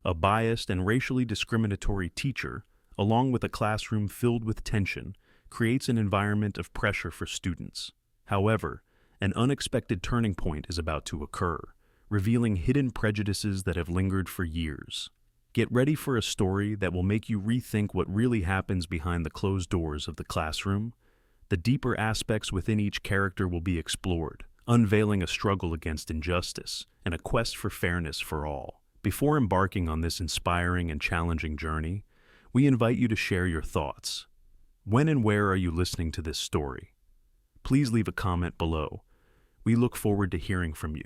A biased and racially discriminatory teacher, along with a classroom filled with tension, creates an environment of pressure for students. However, an unexpected turning point is about to occur, revealing hidden prejudices that have lingered for years. Get ready for a story that will make you rethink what really happens behind the closed doors of the classroom. The deeper aspects within each character will be explored, unveiling a struggle against injustice and a quest for fairness for all. Before embarking on this inspiring and challenging journey, we invite you to share your thoughts. When and where are you listening to this story? Please leave a comment below. We look forward to hearing from you.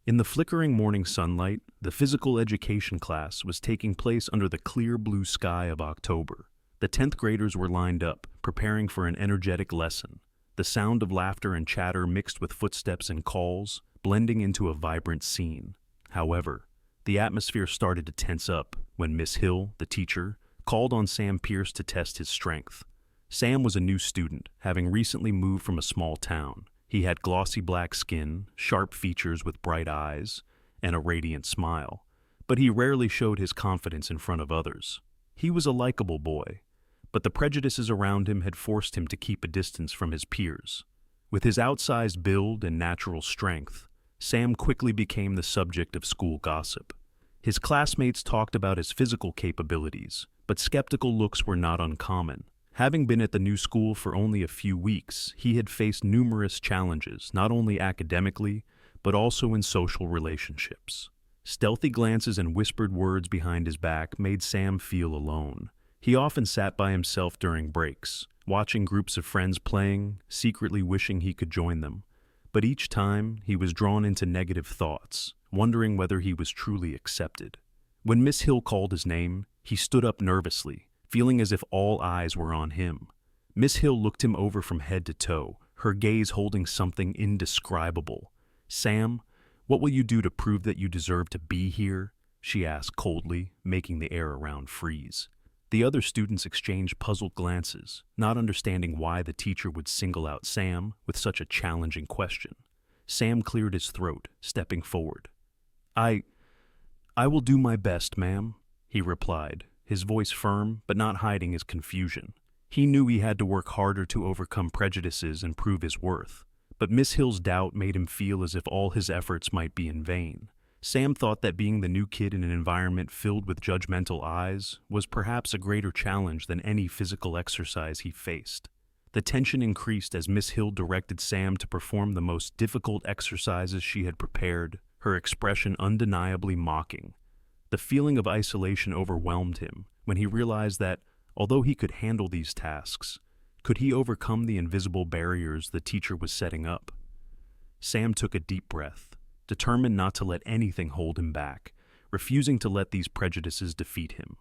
In the flickering morning sunlight, the physical education class was taking place under the clear blue sky of October. The 10th graders were lined up, preparing for an energetic lesson. The sound of laughter and chatter mixed with footsteps and calls, blending into a vibrant scene. However, the atmosphere started to tense up when Miss Hill, the teacher, called on Sam Pierce to test his strength. Sam was a new student, having recently moved from a small town. He had glossy black skin, sharp features with bright eyes, and a radiant smile, but he rarely showed his confidence in front of others. He was a likable boy, but the prejudices around him had forced him to keep a distance from his peers. With his outsized build and natural strength, Sam quickly became the subject of school gossip. His classmates talked about his physical capabilities, but skeptical looks were not uncommon. Having been at the new school for only a few weeks, he had faced numerous challenges, not only academically, but also in social relationships. Stealthy glances and whispered words behind his back made Sam feel alone. He often sat by himself during breaks, watching groups of friends playing, secretly wishing he could join them. But each time, he was drawn into negative thoughts, wondering whether he was truly accepted. When Miss Hill called his name, he stood up nervously, feeling as if all eyes were on him. Miss Hill looked him over from head to toe, her gaze holding something indescribable. "Sam, what will you do to prove that you deserve to be here?" she asked coldly, making the air around freeze. The other students exchanged puzzled glances, not understanding why the teacher would single out Sam with such a challenging question. Sam cleared his throat, stepping forward. I will do my best, ma'am," he replied, his voice firm but not hiding his confusion. He knew he had to work harder to overcome prejudices and prove his worth, but Miss Hill's doubt made him feel as if all his efforts might be in vain. Sam thought that being the new kid in an environment filled with judgmental eyes was perhaps a greater challenge than any physical exercise he faced. The tension increased as Miss Hill directed Sam to perform the most difficult exercises she had prepared, her expression undeniably mocking. The feeling of isolation overwhelmed him when he realized that, although he could handle these tasks, could he overcome the invisible barriers the teacher was setting up? Sam took a deep breath, determined not to let anything hold him back, refusing to let these prejudices defeat him.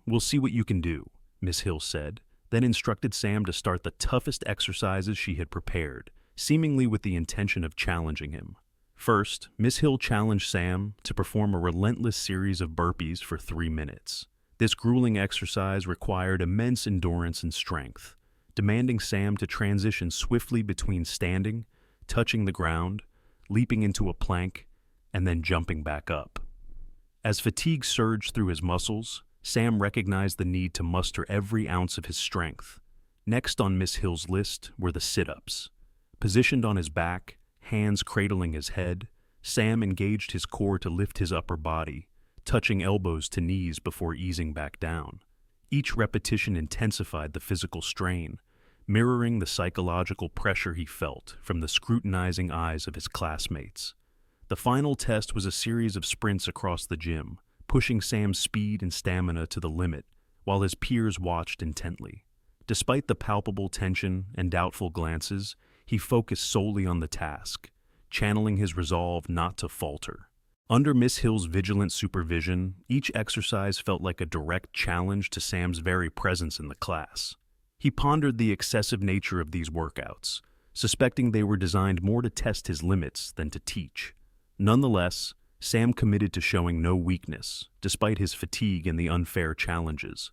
We'll see what you can do," Miss Hill said, then instructed Sam to start the toughest exercises she had prepared, seemingly with the intention of challenging him. First, Miss Hill challenged Sam to perform a relentless series of burpees for 3 minutes. This grueling exercise required immense endurance and strength, demanding Sam to transition swiftly between standing, touching the ground, leaping into a plank, and then jumping back up. As fatigue surged through his muscles, Sam recognized the need to muster every ounce of his strength. Next on Miss Hill's list were the sit-ups. Positioned on his back, hands cradling his head, Sam engaged his core to lift his upper body, touching elbows to knees before easing back down. Each repetition intensified the physical strain, mirroring the psychological pressure he felt from the scrutinizing eyes of his classmates. The final test was a series of sprints across the gym, pushing Sam's speed and stamina to the limit, while his peers watched intently. Despite the palpable tension and doubtful glances, he focused solely on the task, channeling his resolve not to falter. Under Miss Hill's vigilant supervision, each exercise felt like a direct challenge to Sam's very presence in the class. He pondered the excessive nature of these workouts, suspecting they were designed more to test his limits than to teach. Nonetheless, Sam committed to showing no weakness, despite his fatigue and the unfair challenges.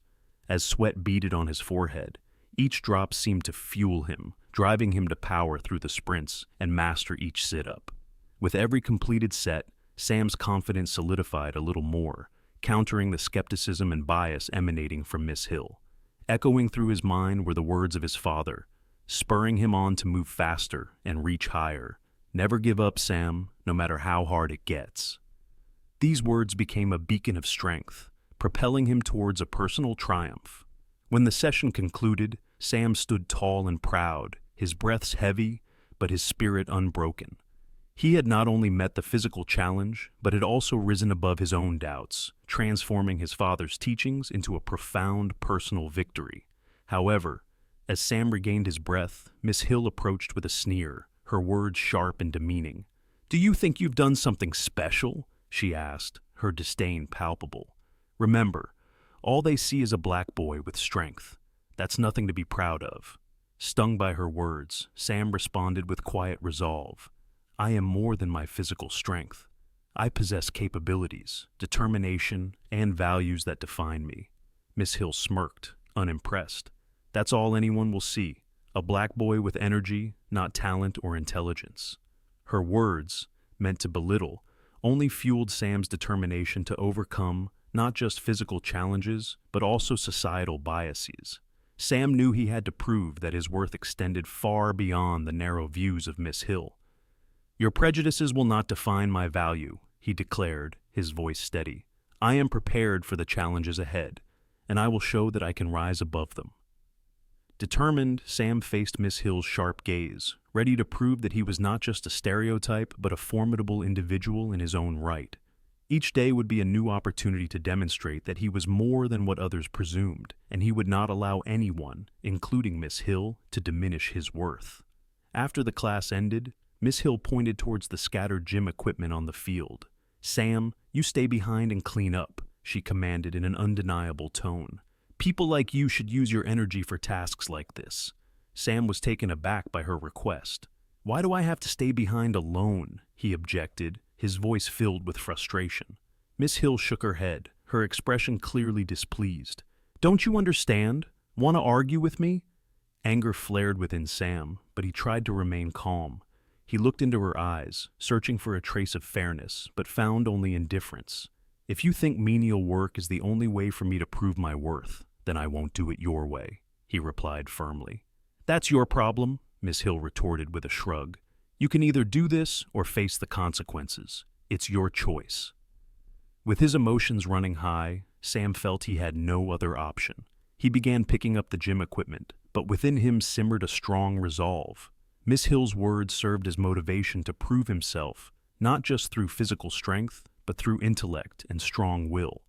As sweat beaded on his forehead, each drop seemed to fuel him, driving him to power through the sprints and master each sit-up. With every completed set, Sam's confidence solidified a little more, countering the skepticism and bias emanating from Miss Hill. Echoing through his mind were the words of his father, spurring him on to move faster and reach higher. "Never give up, Sam, no matter how hard it gets." These words became a beacon of strength, propelling him towards a personal triumph. When the session concluded, Sam stood tall and proud, his breaths heavy, but his spirit unbroken. He had not only met the physical challenge, but had also risen above his own doubts, transforming his father's teachings into a profound personal victory. However, as Sam regained his breath, Miss Hill approached with a sneer, her words sharp and demeaning. "Do you think you've done something special?" she asked, her disdain palpable. "Remember, all they see is a black boy with strength. That's nothing to be proud of." Stung by her words, Sam responded with quiet resolve. "I am more than my physical strength. I possess capabilities, determination, and values that define me." Miss Hill smirked, unimpressed. "That's all anyone will see, a black boy with energy, not talent or intelligence." Her words, meant to belittle, only fueled Sam's determination to overcome not just physical challenges, but also societal biases. Sam knew he had to prove that his worth extended far beyond the narrow views of Miss Hill. "Your prejudices will not define my value," he declared, his voice steady. "I am prepared for the challenges ahead, and I will show that I can rise above them." Determined, Sam faced Miss Hill's sharp gaze, ready to prove that he was not just a stereotype, but a formidable individual in his own right. Each day would be a new opportunity to demonstrate that he was more than what others presumed, and he would not allow anyone, including Miss Hill, to diminish his worth. After the class ended, Miss Hill pointed towards the scattered gym equipment on the field. "Sam, you stay behind and clean up," she commanded in an undeniable tone. "People like you should use your energy for tasks like this." Sam was taken aback by her request. "Why do I have to stay behind alone?" he objected, his voice filled with frustration. Miss Hill shook her head, her expression clearly displeased. "Don't you understand? Want to argue with me?" Anger flared within Sam, but he tried to remain calm. He looked into her eyes, searching for a trace of fairness, but found only indifference. "If you think menial work is the only way for me to prove my worth, then I won't do it your way," he replied firmly. "That's your problem," Miss Hill retorted with a shrug. "You can either do this or face the consequences. It's your choice." With his emotions running high, Sam felt he had no other option. He began picking up the gym equipment, but within him simmered a strong resolve. Miss Hill's words served as motivation to prove himself, not just through physical strength, but through intellect and strong will.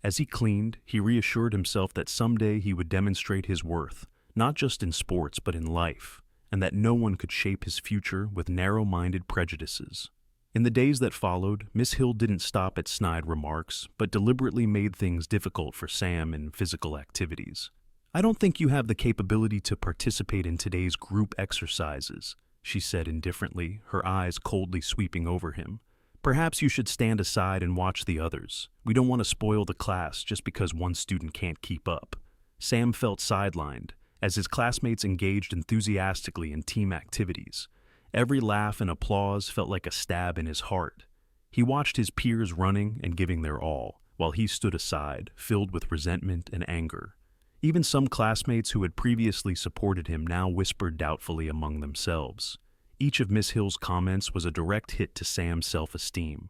As he cleaned, he reassured himself that someday he would demonstrate his worth, not just in sports but in life, and that no one could shape his future with narrow-minded prejudices. In the days that followed, Miss Hill didn't stop at snide remarks, but deliberately made things difficult for Sam in physical activities. "I don't think you have the capability to participate in today's group exercises," she said indifferently, her eyes coldly sweeping over him. "Perhaps you should stand aside and watch the others. We don't want to spoil the class just because one student can't keep up." Sam felt sidelined, as his classmates engaged enthusiastically in team activities. Every laugh and applause felt like a stab in his heart. He watched his peers running and giving their all, while he stood aside, filled with resentment and anger. Even some classmates who had previously supported him now whispered doubtfully among themselves. Each of Miss Hill's comments was a direct hit to Sam's self-esteem.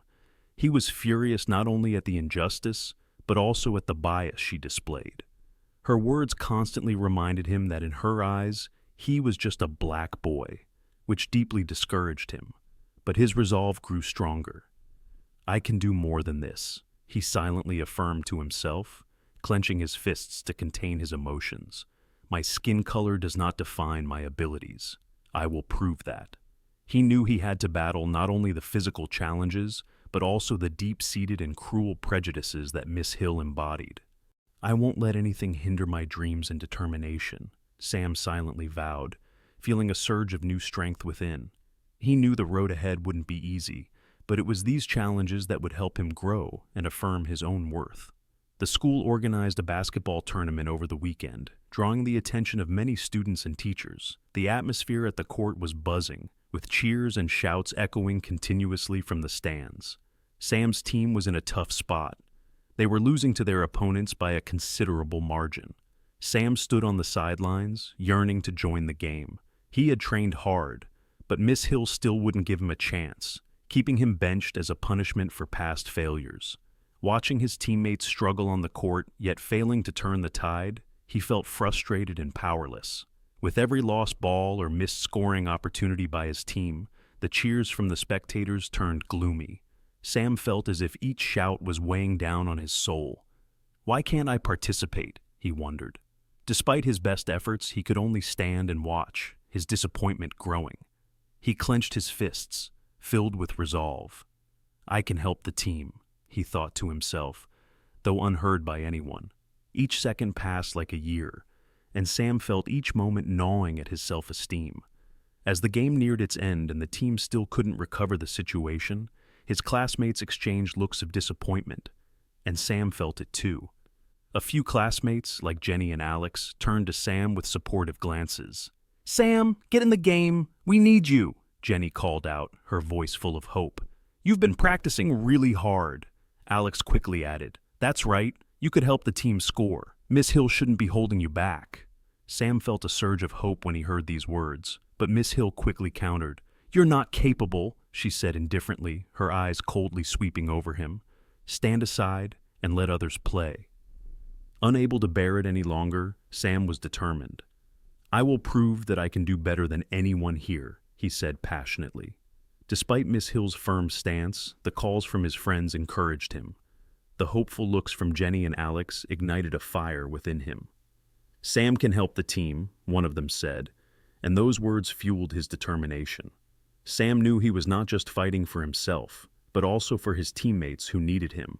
He was furious not only at the injustice, but also at the bias she displayed. Her words constantly reminded him that in her eyes, he was just a black boy, which deeply discouraged him. But his resolve grew stronger. "I can do more than this," he silently affirmed to himself, clenching his fists to contain his emotions. "My skin color does not define my abilities. I will prove that." He knew he had to battle not only the physical challenges, but also the deep-seated and cruel prejudices that Miss Hill embodied. "I won't let anything hinder my dreams and determination," Sam silently vowed, feeling a surge of new strength within. He knew the road ahead wouldn't be easy, but it was these challenges that would help him grow and affirm his own worth. The school organized a basketball tournament over the weekend, drawing the attention of many students and teachers. The atmosphere at the court was buzzing, with cheers and shouts echoing continuously from the stands. Sam's team was in a tough spot. They were losing to their opponents by a considerable margin. Sam stood on the sidelines, yearning to join the game. He had trained hard, but Miss Hill still wouldn't give him a chance, keeping him benched as a punishment for past failures. Watching his teammates struggle on the court, yet failing to turn the tide, he felt frustrated and powerless. With every lost ball or missed scoring opportunity by his team, the cheers from the spectators turned gloomy. Sam felt as if each shout was weighing down on his soul. Why can't I participate? He wondered. Despite his best efforts, he could only stand and watch, his disappointment growing. He clenched his fists, filled with resolve. I can help the team, he thought to himself, though unheard by anyone. Each second passed like a year, and Sam felt each moment gnawing at his self-esteem. As the game neared its end and the team still couldn't recover the situation, his classmates exchanged looks of disappointment, and Sam felt it too. A few classmates, like Jenny and Alex, turned to Sam with supportive glances. "Sam, get in the game. We need you," Jenny called out, her voice full of hope. "You've been practicing really hard." Alex quickly added, "That's right. You could help the team score. Miss Hill shouldn't be holding you back." Sam felt a surge of hope when he heard these words, but Miss Hill quickly countered. "You're not capable," she said indifferently, her eyes coldly sweeping over him. "Stand aside and let others play." Unable to bear it any longer, Sam was determined. "I will prove that I can do better than anyone here," he said passionately. Despite Miss Hill's firm stance, the calls from his friends encouraged him. The hopeful looks from Jenny and Alex ignited a fire within him. "Sam can help the team," one of them said, and those words fueled his determination. Sam knew he was not just fighting for himself, but also for his teammates who needed him.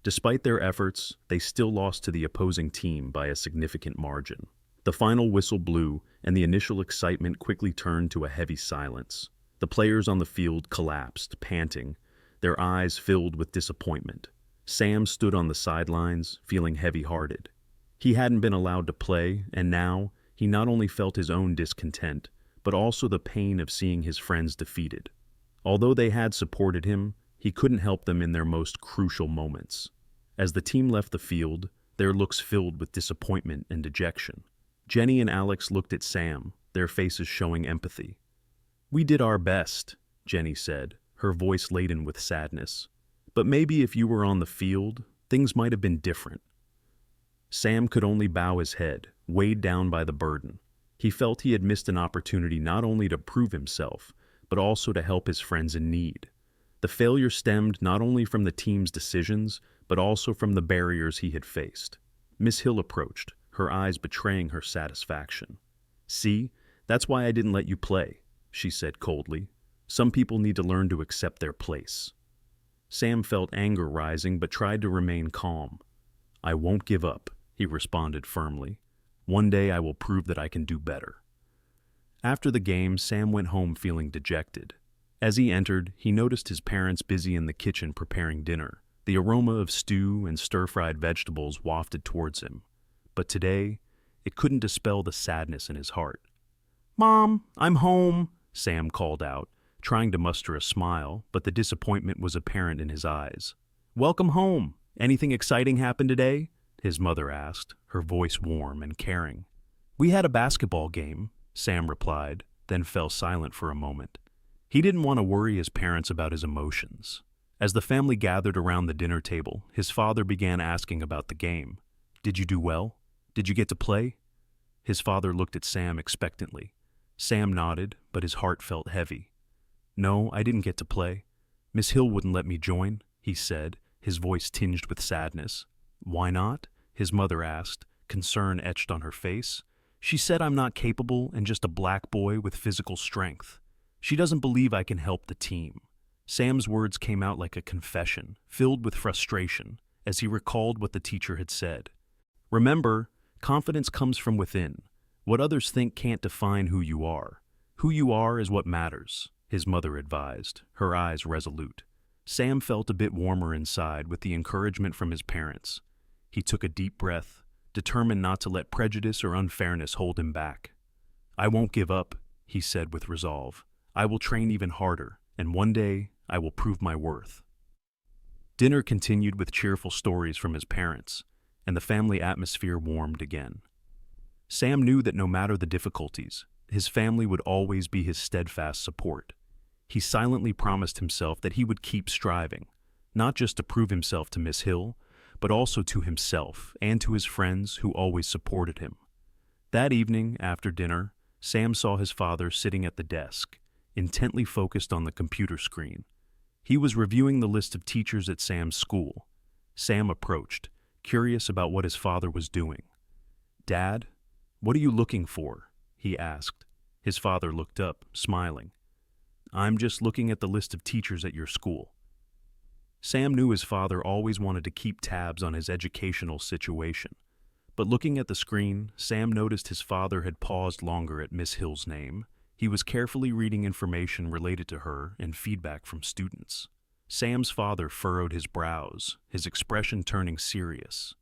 Despite their efforts, they still lost to the opposing team by a significant margin. The final whistle blew, and the initial excitement quickly turned to a heavy silence. The players on the field collapsed, panting, their eyes filled with disappointment. Sam stood on the sidelines, feeling heavy-hearted. He hadn't been allowed to play, and now he not only felt his own discontent, but also the pain of seeing his friends defeated. Although they had supported him, he couldn't help them in their most crucial moments. As the team left the field, their looks filled with disappointment and dejection. Jenny and Alex looked at Sam, their faces showing empathy. "We did our best," Jenny said, her voice laden with sadness. "But maybe if you were on the field, things might have been different." Sam could only bow his head, weighed down by the burden. He felt he had missed an opportunity not only to prove himself, but also to help his friends in need. The failure stemmed not only from the team's decisions, but also from the barriers he had faced. Miss Hill approached, her eyes betraying her satisfaction. "See, that's why I didn't let you play," she said coldly. "Some people need to learn to accept their place." Sam felt anger rising but tried to remain calm. "I won't give up," he responded firmly. "One day I will prove that I can do better." After the game, Sam went home feeling dejected. As he entered, he noticed his parents busy in the kitchen preparing dinner. The aroma of stew and stir-fried vegetables wafted towards him. But today, it couldn't dispel the sadness in his heart. "Mom, I'm home," Sam called out, trying to muster a smile, but the disappointment was apparent in his eyes. "Welcome home. Anything exciting happen today?" his mother asked, her voice warm and caring. "We had a basketball game," Sam replied, then fell silent for a moment. He didn't want to worry his parents about his emotions. As the family gathered around the dinner table, his father began asking about the game. "Did you do well? Did you get to play?" His father looked at Sam expectantly. Sam nodded, but his heart felt heavy. "No, I didn't get to play. Miss Hill wouldn't let me join," he said, his voice tinged with sadness. "Why not?" his mother asked, concern etched on her face. "She said I'm not capable and just a black boy with physical strength. She doesn't believe I can help the team." Sam's words came out like a confession, filled with frustration, as he recalled what the teacher had said. "Remember, confidence comes from within. What others think can't define who you are. Who you are is what matters," his mother advised, her eyes resolute. Sam felt a bit warmer inside with the encouragement from his parents. He took a deep breath, determined not to let prejudice or unfairness hold him back. "I won't give up," he said with resolve. "I will train even harder, and one day I will prove my worth." Dinner continued with cheerful stories from his parents, and the family atmosphere warmed again. Sam knew that no matter the difficulties, his family would always be his steadfast support. He silently promised himself that he would keep striving, not just to prove himself to Miss Hill, but also to himself and to his friends who always supported him. That evening, after dinner, Sam saw his father sitting at the desk, intently focused on the computer screen. He was reviewing the list of teachers at Sam's school. Sam approached, curious about what his father was doing. "Dad, what are you looking for?" he asked. His father looked up, smiling. "I'm just looking at the list of teachers at your school." Sam knew his father always wanted to keep tabs on his educational situation. But looking at the screen, Sam noticed his father had paused longer at Miss Hill's name. He was carefully reading information related to her and feedback from students. Sam's father furrowed his brows, his expression turning serious.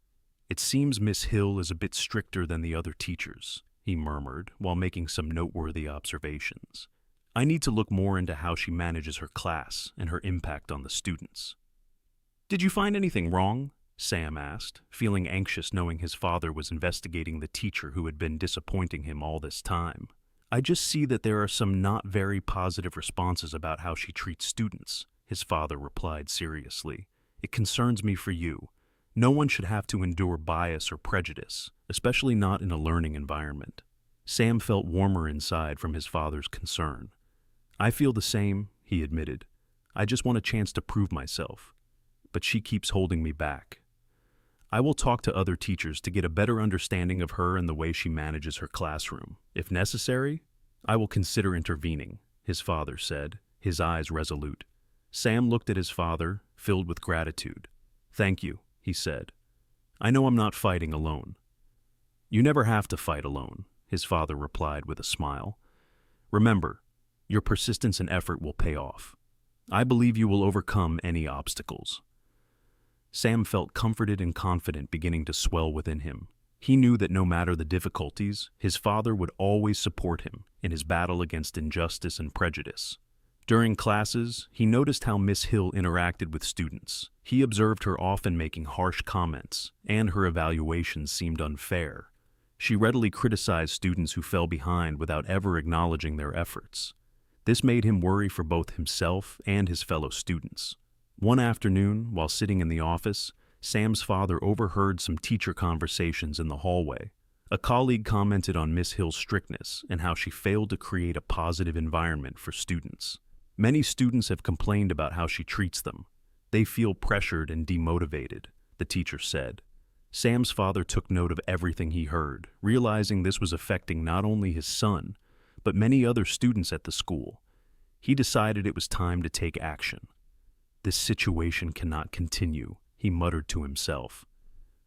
"It seems Miss Hill is a bit stricter than the other teachers," he murmured while making some noteworthy observations. "I need to look more into how she manages her class and her impact on the students." "Did you find anything wrong?" Sam asked, feeling anxious knowing his father was investigating the teacher who had been disappointing him all this time. "I just see that there are some not very positive responses about how she treats students," his father replied seriously. "It concerns me for you. No one should have to endure bias or prejudice, especially not in a learning environment." Sam felt warmer inside from his father's concern. "I feel the same," he admitted. "I just want a chance to prove myself. But she keeps holding me back. I will talk to other teachers to get a better understanding of her and the way she manages her classroom. If necessary, I will consider intervening," his father said, his eyes resolute. Sam looked at his father, filled with gratitude. "Thank you," he said. "I know I'm not fighting alone." "You never have to fight alone," his father replied with a smile. "Remember, your persistence and effort will pay off. I believe you will overcome any obstacles." Sam felt comforted and confident beginning to swell within him. He knew that no matter the difficulties, his father would always support him in his battle against injustice and prejudice. During classes, he noticed how Miss Hill interacted with students. He observed her often making harsh comments, and her evaluations seemed unfair. She readily criticized students who fell behind without ever acknowledging their efforts. This made him worry for both himself and his fellow students. One afternoon, while sitting in the office, Sam's father overheard some teacher conversations in the hallway. A colleague commented on Miss Hill's strictness and how she failed to create a positive environment for students. "Many students have complained about how she treats them. They feel pressured and demotivated," the teacher said. Sam's father took note of everything he heard, realizing this was affecting not only his son, but many other students at the school. He decided it was time to take action. "This situation cannot continue," he muttered to himself.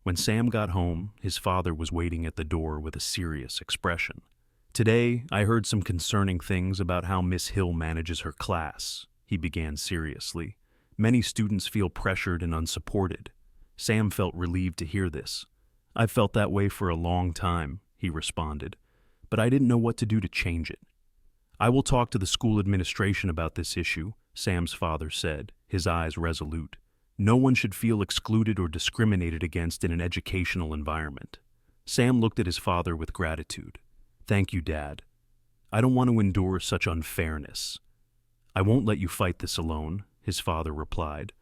When Sam got home, his father was waiting at the door with a serious expression. "Today, I heard some concerning things about how Miss Hill manages her class," he began seriously. "Many students feel pressured and unsupported." Sam felt relieved to hear this. "I've felt that way for a long time," he responded, "but I didn't know what to do to change it." "I will talk to the school administration about this issue," Sam's father said, his eyes resolute. "No one should feel excluded or discriminated against in an educational environment." Sam looked at his father with gratitude. "Thank you, Dad. I don't want to endure such unfairness." "I won't let you fight this alone," his father replied.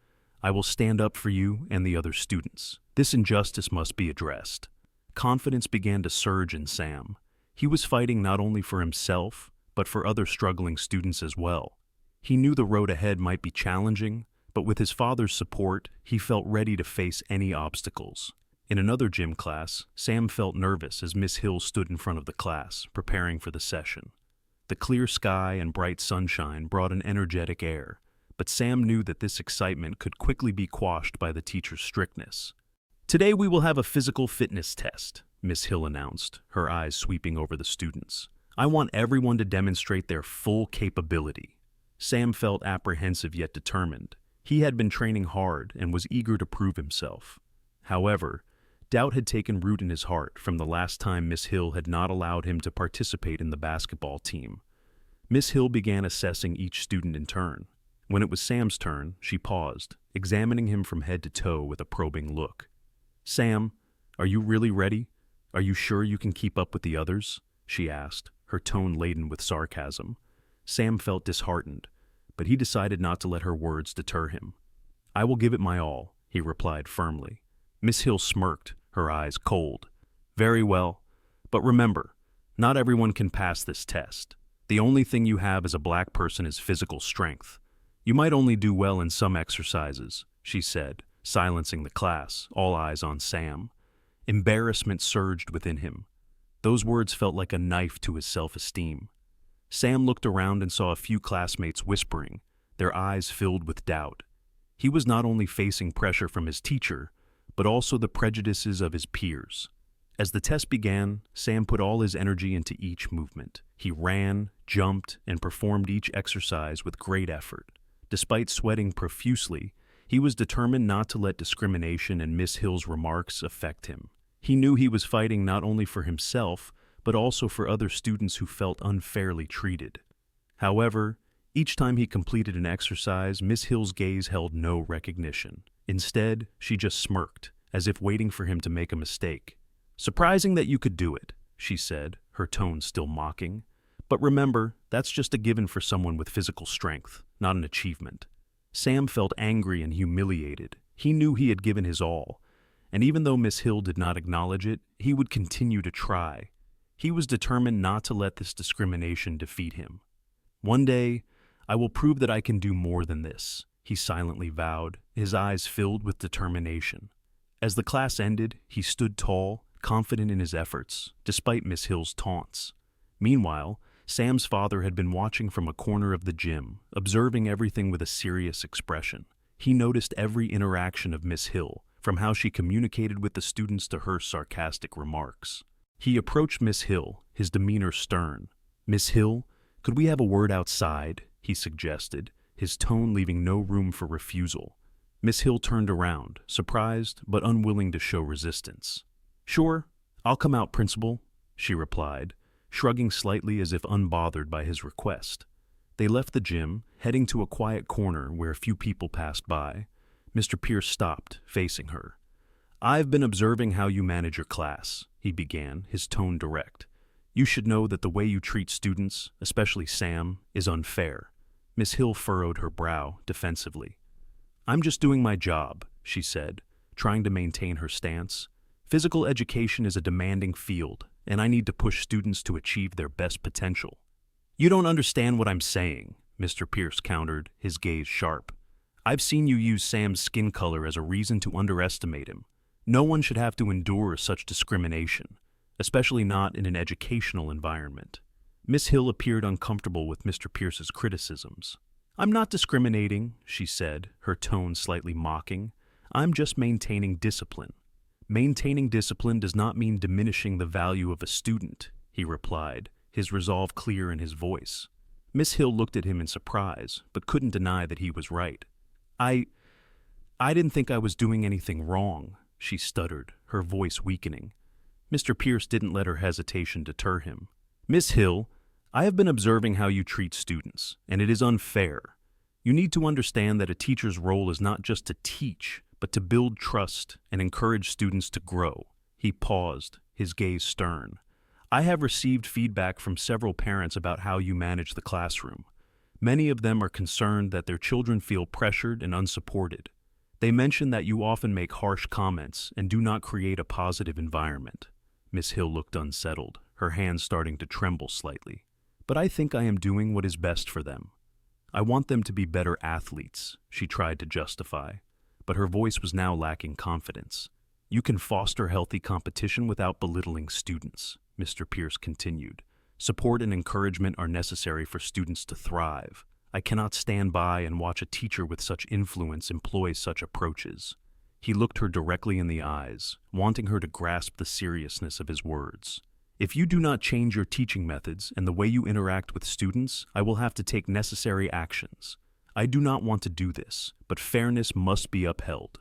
"I will stand up for you and the other students. This injustice must be addressed." Confidence began to surge in Sam. He was fighting not only for himself, but for other struggling students as well. He knew the road ahead might be challenging, but with his father's support, he felt ready to face any obstacles. In another gym class, Sam felt nervous as Miss Hill stood in front of the class, preparing for the session. The clear sky and bright sunshine brought an energetic air, but Sam knew that this excitement could quickly be quashed by the teacher's strictness. "Today we will have a physical fitness test," Miss Hill announced, her eyes sweeping over the students. "I want everyone to demonstrate their full capability." Sam felt apprehensive yet determined. He had been training hard and was eager to prove himself. However, doubt had taken root in his heart from the last time Miss Hill had not allowed him to participate in the basketball team. Miss Hill began assessing each student in turn. When it was Sam's turn, she paused, examining him from head to toe with a probing look. "Sam, are you really ready? Are you sure you can keep up with the others?" she asked, her tone laden with sarcasm. Sam felt disheartened, but he decided not to let her words deter him. "I will give it my all," he replied firmly. Miss Hill smirked, her eyes cold. "Very well, but remember, not everyone can pass this test. The only thing you have as a black person is physical strength. You might only do well in some exercises," she said, silencing the class, all eyes on Sam. Embarrassment surged within him. Those words felt like a knife to his self-esteem. Sam looked around and saw a few classmates whispering, their eyes filled with doubt. He was not only facing pressure from his teacher, but also the prejudices of his peers. As the test began, Sam put all his energy into each movement. He ran, jumped, and performed each exercise with great effort. Despite sweating profusely, he was determined not to let discrimination and Miss Hill's remarks affect him. He knew he was fighting not only for himself, but also for other students who felt unfairly treated. However, each time he completed an exercise, Miss Hill's gaze held no recognition. Instead, she just smirked, as if waiting for him to make a mistake. "Surprising that you could do it," she said, her tone still mocking. "But remember, that's just a given for someone with physical strength, not an achievement." Sam felt angry and humiliated. He knew he had given his all, and even though Miss Hill did not acknowledge it, he would continue to try. He was determined not to let this discrimination defeat him. "One day, I will prove that I can do more than this," he silently vowed, his eyes filled with determination. As the class ended, he stood tall, confident in his efforts, despite Miss Hill's taunts. Meanwhile, Sam's father had been watching from a corner of the gym, observing everything with a serious expression. He noticed every interaction of Miss Hill, from how she communicated with the students to her sarcastic remarks. He approached Miss Hill, his demeanor stern. "Miss Hill, could we have a word outside?" he suggested, his tone leaving no room for refusal. Miss Hill turned around, surprised but unwilling to show resistance. "Sure, I'll come out, Principal," she replied, shrugging slightly as if unbothered by his request. They left the gym, heading to a quiet corner where a few people passed by. Mr. Pierce stopped, facing her. "I've been observing how you manage your class," he began, his tone direct. "You should know that the way you treat students, especially Sam, is unfair." Miss Hill furrowed her brow defensively. "I'm just doing my job," she said, trying to maintain her stance. "Physical education is a demanding field, and I need to push students to achieve their best potential." "You don't understand what I'm saying," Mr. Pierce countered, his gaze sharp. "I've seen you use Sam's skin color as a reason to underestimate him. No one should have to endure such discrimination, especially not in an educational environment." Miss Hill appeared uncomfortable with Mr. Pierce's criticisms. "I'm not discriminating," she said, her tone slightly mocking. "I'm just maintaining discipline." "Maintaining discipline does not mean diminishing the value of a student," he replied, his resolve clear in his voice. Miss Hill looked at him in surprise, but couldn't deny that he was right. I didn't think I was doing anything wrong," she stuttered, her voice weakening. Mr. Pierce didn't let her hesitation deter him. "Miss Hill, I have been observing how you treat students, and it is unfair. You need to understand that a teacher's role is not just to teach, but to build trust and encourage students to grow." He paused, his gaze stern. "I have received feedback from several parents about how you manage the classroom. Many of them are concerned that their children feel pressured and unsupported. They mention that you often make harsh comments and do not create a positive environment." Miss Hill looked unsettled, her hands starting to tremble slightly. "But I think I am doing what is best for them. I want them to be better athletes," she tried to justify, but her voice was now lacking confidence. "You can foster healthy competition without belittling students," Mr. Pierce continued. "Support and encouragement are necessary for students to thrive. I cannot stand by and watch a teacher with such influence employ such approaches." He looked her directly in the eyes, wanting her to grasp the seriousness of his words. "If you do not change your teaching methods and the way you interact with students, I will have to take necessary actions. I do not want to do this, but fairness must be upheld."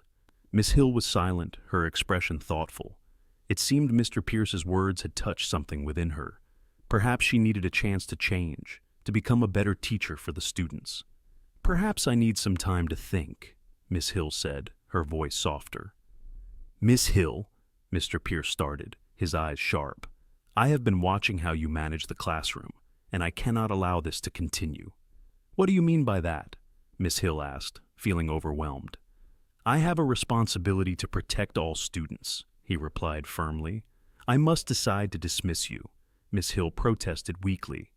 Miss Hill was silent, her expression thoughtful. It seemed Mr. Pierce's words had touched something within her. Perhaps she needed a chance to change, to become a better teacher for the students. "Perhaps I need some time to think," Miss Hill said, her voice softer. Miss Hill, Mr. Pierce started, his eyes sharp. I have been watching how you manage the classroom, and I cannot allow this to continue. What do you mean by that? Miss Hill asked, feeling overwhelmed. I have a responsibility to protect all students, he replied firmly. I must decide to dismiss you, Miss Hill protested weakly.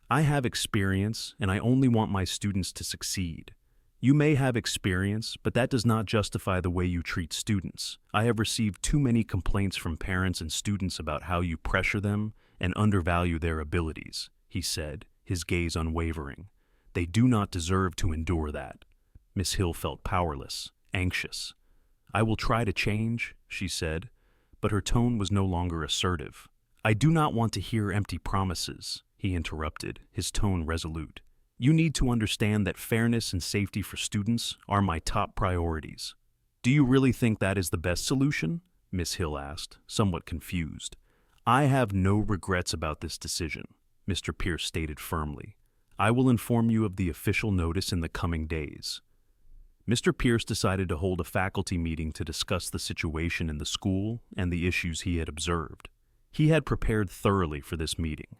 I have experience, and I only want my students to succeed. You may have experience, but that does not justify the way you treat students. I have received too many complaints from parents and students about how you pressure them and undervalue their abilities, he said, his gaze unwavering. They do not deserve to endure that. Miss Hill felt powerless, anxious. I will try to change, she said, but her tone was no longer assertive. I do not want to hear empty promises, he interrupted, his tone resolute. You need to understand that fairness and safety for students are my top priorities. Do you really think that is the best solution? Miss Hill asked, somewhat confused. I have no regrets about this decision, Mr. Pierce stated firmly. I will inform you of the official notice in the coming days. Mr. Pierce decided to hold a faculty meeting to discuss the situation in the school and the issues he had observed. He had prepared thoroughly for this meeting,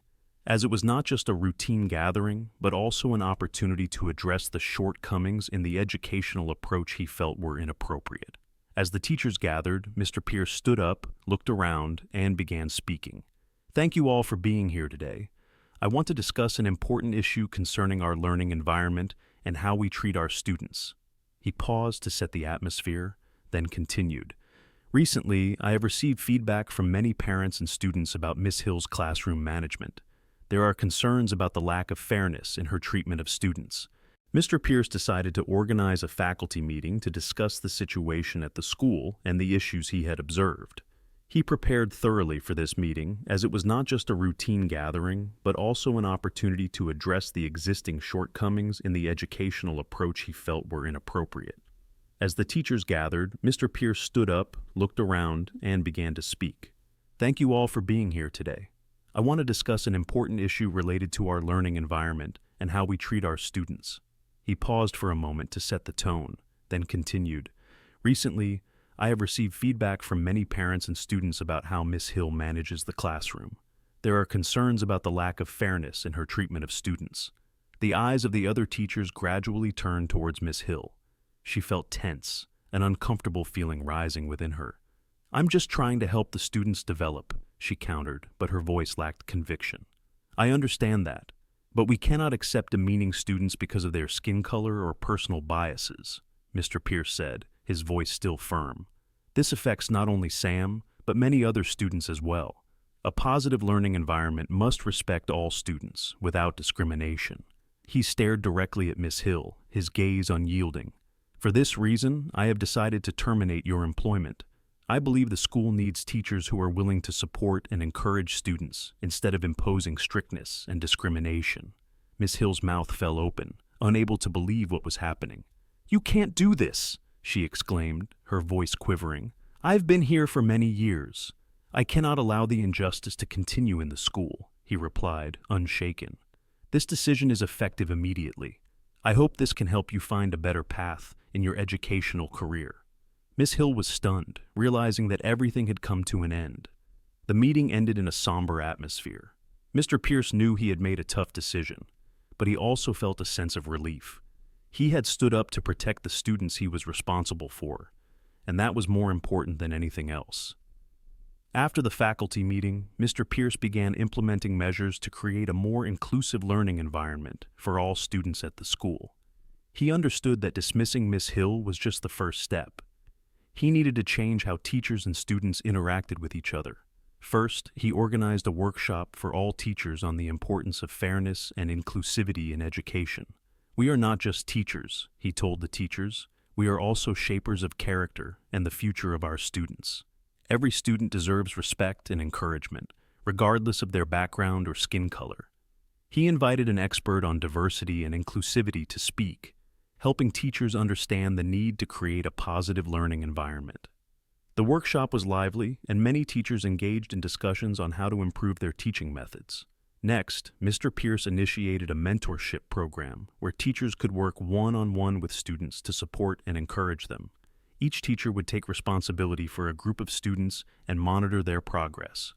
as it was not just a routine gathering, but also an opportunity to address the shortcomings in the educational approach he felt were inappropriate. As the teachers gathered, Mr. Pierce stood up, looked around, and began speaking. Thank you all for being here today. I want to discuss an important issue concerning our learning environment and how we treat our students. He paused to set the atmosphere, then continued. Recently, I have received feedback from many parents and students about Miss Hill's classroom management. There are concerns about the lack of fairness in her treatment of students. Mr. Pierce decided to organize a faculty meeting to discuss the situation at the school and the issues he had observed. He prepared thoroughly for this meeting, as it was not just a routine gathering, but also an opportunity to address the existing shortcomings in the educational approach he felt were inappropriate. As the teachers gathered, Mr. Pierce stood up, looked around, and began to speak. Thank you all for being here today. I want to discuss an important issue related to our learning environment and how we treat our students. He paused for a moment to set the tone, then continued. Recently, I have received feedback from many parents and students about how Miss Hill manages the classroom. There are concerns about the lack of fairness in her treatment of students. The eyes of the other teachers gradually turned towards Miss Hill. She felt tense, an uncomfortable feeling rising within her. I'm just trying to help the students develop, she countered, but her voice lacked conviction. I understand that, but we cannot accept demeaning students because of their skin color or personal biases, Mr. Pierce said, his voice still firm. This affects not only Sam, but many other students as well. A positive learning environment must respect all students, without discrimination. He stared directly at Miss Hill, his gaze unyielding. For this reason, I have decided to terminate your employment. I believe the school needs teachers who are willing to support and encourage students instead of imposing strictness and discrimination. Miss Hill's mouth fell open, unable to believe what was happening. You can't do this, she exclaimed, her voice quivering. I've been here for many years. I cannot allow the injustice to continue in the school, he replied, unshaken. This decision is effective immediately. I hope this can help you find a better path in your educational career. Miss Hill was stunned, realizing that everything had come to an end. The meeting ended in a somber atmosphere. Mr. Pierce knew he had made a tough decision, but he also felt a sense of relief. He had stood up to protect the students he was responsible for, and that was more important than anything else. After the faculty meeting, Mr. Pierce began implementing measures to create a more inclusive learning environment for all students at the school. He understood that dismissing Miss Hill was just the first step. He needed to change how teachers and students interacted with each other. First, he organized a workshop for all teachers on the importance of fairness and inclusivity in education. We are not just teachers, he told the teachers. We are also shapers of character and the future of our students. Every student deserves respect and encouragement, regardless of their background or skin color. He invited an expert on diversity and inclusivity to speak, helping teachers understand the need to create a positive learning environment. The workshop was lively, and many teachers engaged in discussions on how to improve their teaching methods. Next, Mr. Pierce initiated a mentorship program where teachers could work one-on-one with students to support and encourage them. Each teacher would take responsibility for a group of students and monitor their progress.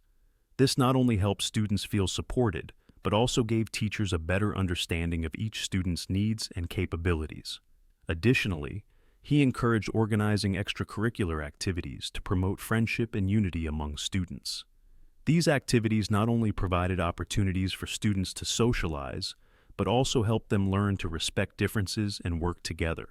This not only helped students feel supported, but also gave teachers a better understanding of each student's needs and capabilities. Additionally, he encouraged organizing extracurricular activities to promote friendship and unity among students. These activities not only provided opportunities for students to socialize, but also helped them learn to respect differences and work together.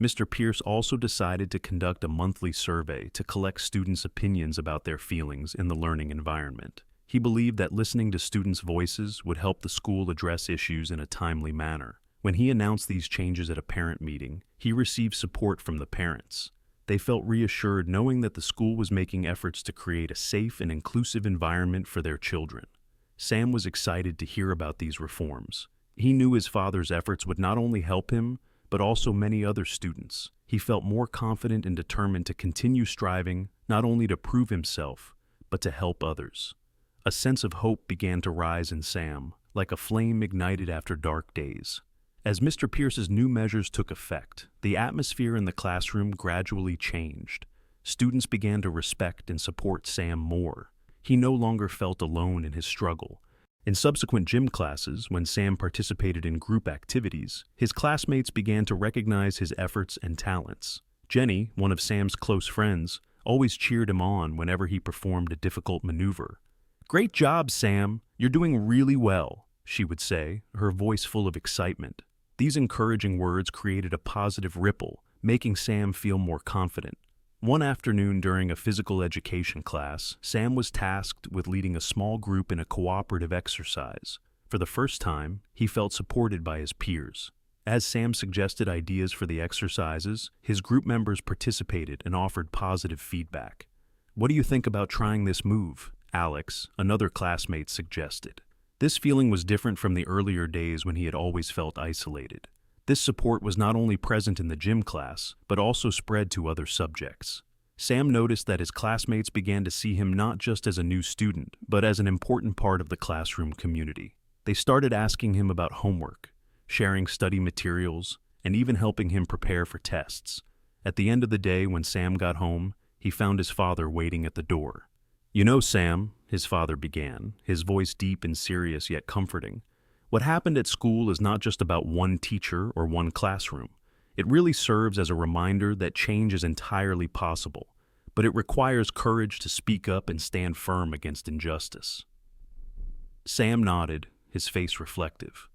Mr. Pierce also decided to conduct a monthly survey to collect students' opinions about their feelings in the learning environment. He believed that listening to students' voices would help the school address issues in a timely manner. When he announced these changes at a parent meeting, he received support from the parents. They felt reassured knowing that the school was making efforts to create a safe and inclusive environment for their children. Sam was excited to hear about these reforms. He knew his father's efforts would not only help him, but also many other students. He felt more confident and determined to continue striving, not only to prove himself, but to help others. A sense of hope began to rise in Sam, like a flame ignited after dark days. As Mr. Pierce's new measures took effect, the atmosphere in the classroom gradually changed. Students began to respect and support Sam more. He no longer felt alone in his struggle. In subsequent gym classes, when Sam participated in group activities, his classmates began to recognize his efforts and talents. Jenny, one of Sam's close friends, always cheered him on whenever he performed a difficult maneuver. "Great job, Sam! You're doing really well," she would say, her voice full of excitement. These encouraging words created a positive ripple, making Sam feel more confident. One afternoon during a physical education class, Sam was tasked with leading a small group in a cooperative exercise. For the first time, he felt supported by his peers. As Sam suggested ideas for the exercises, his group members participated and offered positive feedback. "What do you think about trying this move?" Alex, another classmate, suggested. This feeling was different from the earlier days when he had always felt isolated. This support was not only present in the gym class, but also spread to other subjects. Sam noticed that his classmates began to see him not just as a new student, but as an important part of the classroom community. They started asking him about homework, sharing study materials, and even helping him prepare for tests. At the end of the day, when Sam got home, he found his father waiting at the door. "You know, Sam," his father began, his voice deep and serious yet comforting, "what happened at school is not just about one teacher or one classroom. It really serves as a reminder that change is entirely possible, but it requires courage to speak up and stand firm against injustice." Sam nodded, his face reflective.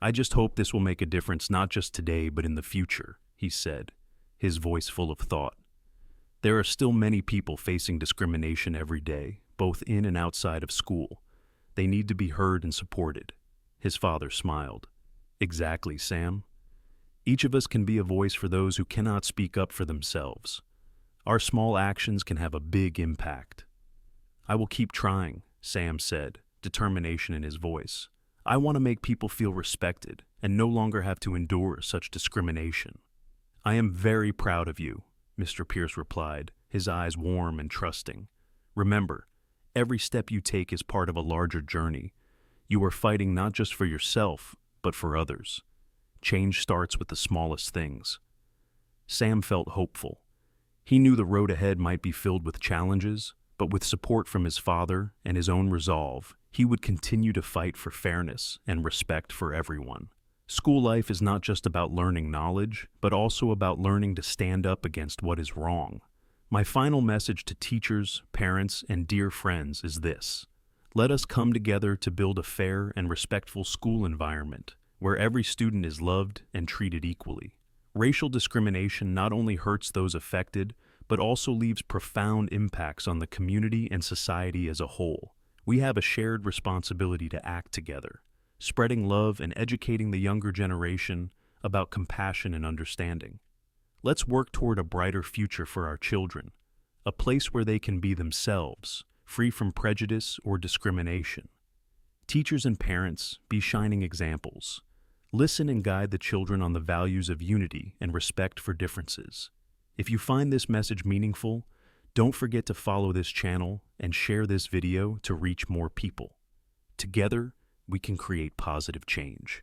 "I just hope this will make a difference not just today but in the future," he said, his voice full of thought. "There are still many people facing discrimination every day, both in and outside of school. They need to be heard and supported." His father smiled. "Exactly, Sam. Each of us can be a voice for those who cannot speak up for themselves. Our small actions can have a big impact." "I will keep trying," Sam said, determination in his voice. "I want to make people feel respected and no longer have to endure such discrimination." "I am very proud of you," Mr. Pierce replied, his eyes warm and trusting. "Remember, every step you take is part of a larger journey. You are fighting not just for yourself, but for others. Change starts with the smallest things." Sam felt hopeful. He knew the road ahead might be filled with challenges, but with support from his father and his own resolve, he would continue to fight for fairness and respect for everyone. School life is not just about learning knowledge, but also about learning to stand up against what is wrong. My final message to teachers, parents, and dear friends is this: let us come together to build a fair and respectful school environment where every student is loved and treated equally. Racial discrimination not only hurts those affected, but also leaves profound impacts on the community and society as a whole. We have a shared responsibility to act together, spreading love and educating the younger generation about compassion and understanding. Let's work toward a brighter future for our children, a place where they can be themselves, free from prejudice or discrimination. Teachers and parents, be shining examples. Listen and guide the children on the values of unity and respect for differences. If you find this message meaningful, don't forget to follow this channel and share this video to reach more people. Together, we can create positive change.